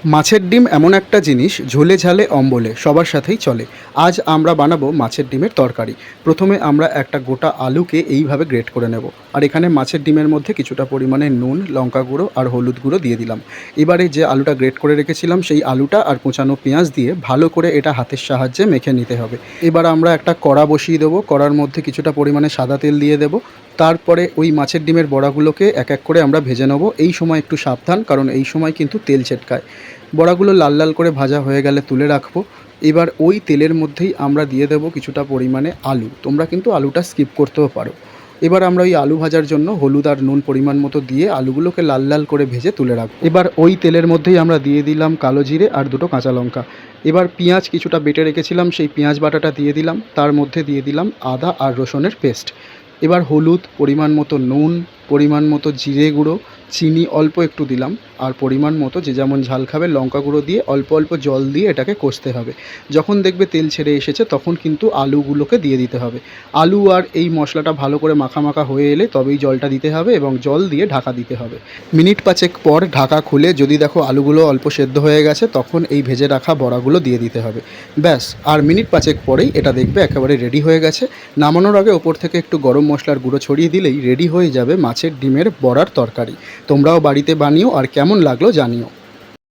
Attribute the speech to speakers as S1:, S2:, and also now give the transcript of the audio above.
S1: মাছের ডিম এমন একটা জিনিস ঝোলে ঝালে অম্বলে সবার সাথেই চলে। আজ আমরা বানাবো মাছের ডিমের তরকারি। প্রথমে আমরা একটা গোটা আলুকে এইভাবে গ্রেট করে নেব। আর এখানে মাছের ডিমের মধ্যে কিছুটা পরিমাণে নুন, লঙ্কা গুঁড়ো আর হলুদ গুঁড়ো দিয়ে দিলাম। এবারে যে আলুটা গ্রেট করে রেখেছিলাম সেই আলুটা আর কুচানো পেঁয়াজ দিয়ে ভালো করে এটা হাতের সাহায্যে মেখে নিতে হবে। এবার আমরা একটা কড়া বসিয়ে দেবো। কড়ার মধ্যে কিছুটা পরিমাণে সাদা তেল দিয়ে দেবো। তারপরে ওই মাছের ডিমের বড়াগুলোকে এক এক করে আমরা ভেজে নেব। এই সময় একটু সাবধান, কারণ এই সময় কিন্তু তেল ছেটকায়। বড়াগুলো লাল লাল করে ভাজা হয়ে গেলে তুলে রাখবো। এবার ওই তেলের মধ্যেই আমরা দিয়ে দেবো কিছুটা পরিমাণে আলু। তোমরা কিন্তু আলুটা স্কিপ করতেও পারো। এবার আমরা ওই আলু ভাজার জন্য হলুদ আর নুন পরিমাণ মতো দিয়ে আলুগুলোকে লাল লাল করে ভেজে তুলে রাখবো। এবার ওই তেলের মধ্যেই আমরা দিয়ে দিলাম কালো জিরে আর দুটো কাঁচা লঙ্কা। এবার পেঁয়াজ কিছুটা বেটে রেখেছিলাম, সেই পেঁয়াজ বাটাটা দিয়ে দিলাম। তার মধ্যে দিয়ে দিলাম আদা আর রসুনের পেস্ট। এবার হলুদ, পরিমাণ মতো নুন, পরিমাণ মতো জিরে গুঁড়ো, চিনি অল্প একটু দিলাম, আর পরিমাণ মতো যে যেমন ঝাল খাবে লঙ্কা গুঁড়ো দিয়ে অল্প অল্প জল দিয়ে এটাকে কষতে হবে। যখন দেখবে তেল ছেড়ে এসেছে তখন কিন্তু আলুগুলোকে দিয়ে দিতে হবে। আলু আর এই মশলাটা ভালো করে মাখা মাখা হয়ে এলে তবেই জলটা দিতে হবে এবং জল দিয়ে ঢাকা দিতে হবে। মিনিট পাঁচেক পর ঢাকা খুলে যদি দেখো আলুগুলো অল্প সেদ্ধ হয়ে গেছে তখন এই ভেজে রাখা বড়াগুলো দিয়ে দিতে হবে। ব্যাস, আর মিনিট পাঁচেক পরেই এটা দেখবে একেবারে রেডি হয়ে গেছে। নামানোর আগে ওপর থেকে একটু গরম মশলার গুঁড়ো ছড়িয়ে দিলেই রেডি হয়ে যাবে মাছের ডিমের বড়ার তরকারি। তোমরাও বাড়িতে বানিও আর কেমন লাগলো জানিও।